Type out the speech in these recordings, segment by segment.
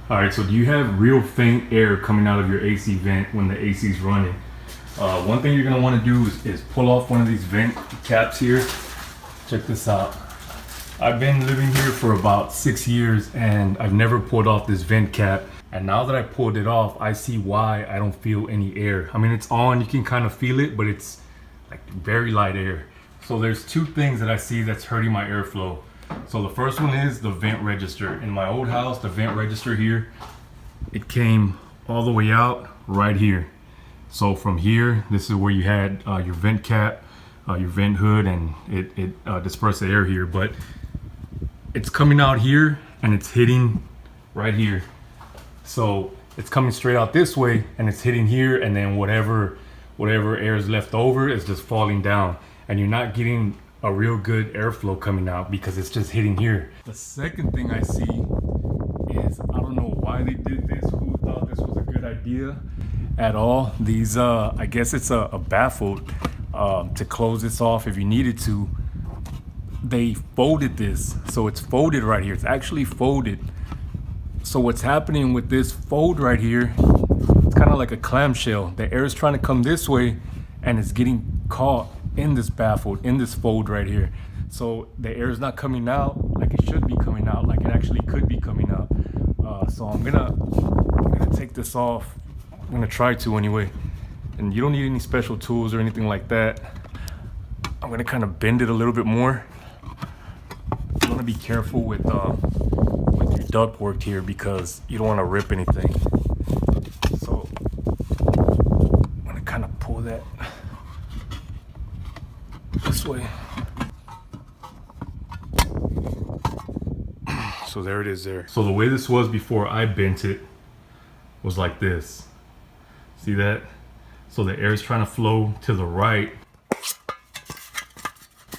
All right, so do you have real faint air coming out of your AC vent when the AC is running? One thing you're gonna wanna do is pull off one of these vent caps here. Check this out. I've been living here for about 6 years and I've never pulled off this vent cap. And now that I pulled it off, I see why I don't feel any air. I mean, it's on, you can kind of feel it, but it's like very light air. So there's two things that I see that's hurting my airflow. So the first one is the vent register. In my old house, the vent register here, it came all the way out right here. So from here, this is where you had your vent cap, your vent hood, and it dispersed the air here. But it's coming out here and it's hitting right here. So it's coming straight out this way and it's hitting here, and then whatever air is left over is just falling down, and you're not getting a real good airflow coming out because it's just hitting here. The second thing I see is, I don't know why they did this, who thought this was a good idea at all. These I guess it's a baffle to close this off if you needed to. They folded this, so it's folded right here. It's actually folded. So what's happening with this fold right here, it's kind of like a clamshell. The air is trying to come this way and it's getting caught in this baffle, in this fold right here. So the air is not coming out like it should be coming out, like it actually could be coming out. So I'm gonna take this off. I'm gonna try to anyway. And you don't need any special tools or anything like that. I'm gonna kind of bend it a little bit more. You wanna be careful with your duct work here because you don't wanna rip anything. So I'm gonna kind of pull that this way. So there it is there. So the way this was before I bent it was like this. See that? So the air is trying to flow to the right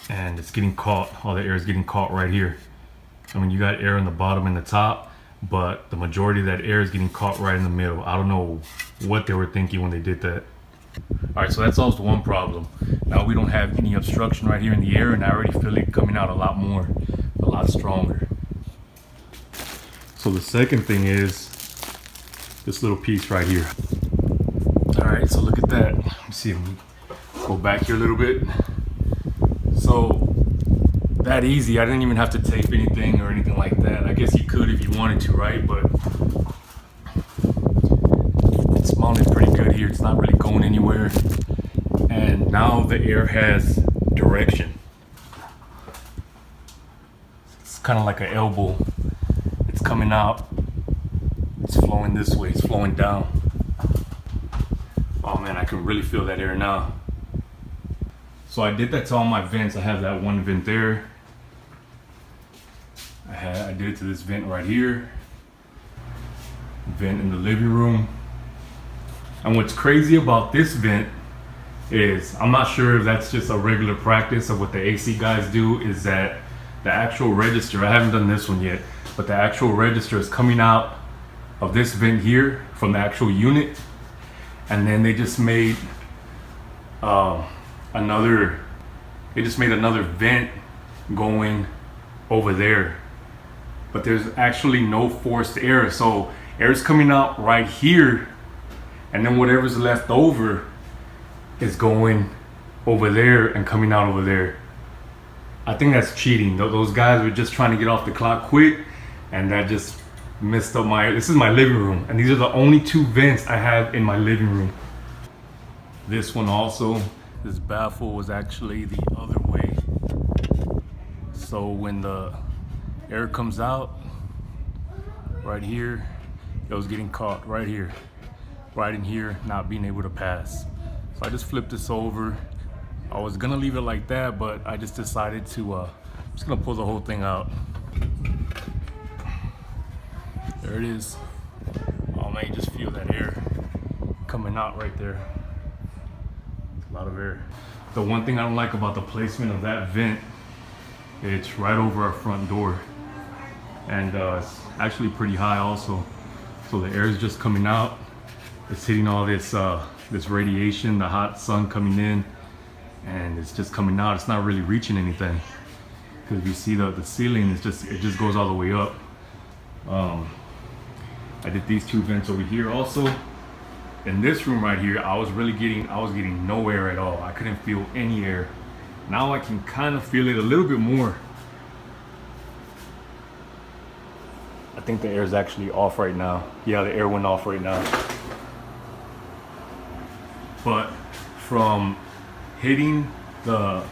and it's getting caught. All the air is getting caught right here. I mean, you got air in the bottom and the top, but the majority of that air is getting caught right in the middle. I don't know what they were thinking when they did that. All right, so that solves one problem. Now we don't have any obstruction right here in the air, and I already feel it coming out a lot more, a lot stronger. So the second thing is this little piece right here. All right, so look at that. Let me see, go back here a little bit. So that easy, I didn't even have to tape anything or anything like that. I guess you could if you wanted to, right? But it's mounted pretty good here. It's not really going anywhere. And now the air has direction. It's kind of like an elbow. It's coming out. It's flowing this way. It's flowing down. Oh man, I can really feel that air now. So I did that to all my vents. I have that one vent there. I did it to this vent right here. Vent in the living room. And what's crazy about this vent is, I'm not sure if that's just a regular practice of what the AC guys do, is that the actual register, I haven't done this one yet, but the actual register is coming out of this vent here from the actual unit. And then they just made another vent going over there, but there's actually no forced air. So air's coming out right here, and then whatever's left over is going over there and coming out over there. I think that's cheating. Those guys were just trying to get off the clock quick, and that just messed up this is my living room, and these are the only two vents I have in my living room. This one also, this baffle was actually the other way. So when the air comes out right here, it was getting caught right here, right in here, not being able to pass. So I just flipped this over. I was gonna leave it like that, but I just decided to, I'm just gonna pull the whole thing out. There it is. Oh man, you just feel that air coming out right there. It's a lot of air. The one thing I don't like about the placement of that vent, it's right over our front door. And it's actually pretty high also. So the air is just coming out. It's hitting all this this radiation, the hot sun coming in, and it's just coming out. It's not really reaching anything. Because if you see the ceiling, it just goes all the way up. I did these two vents over here also. In this room right here, I was getting no air at all. I couldn't feel any air. Now I can kind of feel it a little bit more. I think the air is actually off right now. Yeah, the air went off right now. But from hitting the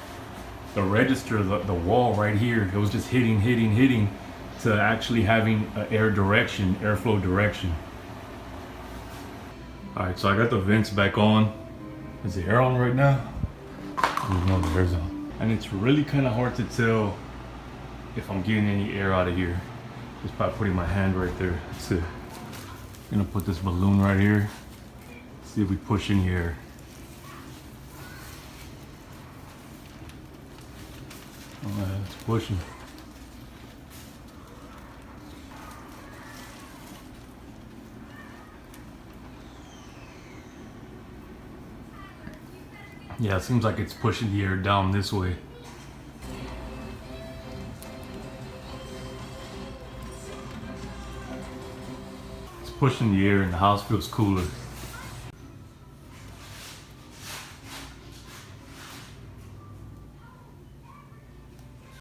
register, the wall right here, it was just hitting, to actually having an airflow direction. All right, so I got the vents back on. Is the air on right now? No, the air's on. And it's really kind of hard to tell if I'm getting any air out of here just by putting my hand right there. Let's see. I'm gonna put this balloon right here. See if we push in here. All right, it's pushing. Yeah, it seems like it's pushing the air down this way. It's pushing the air and the house feels cooler.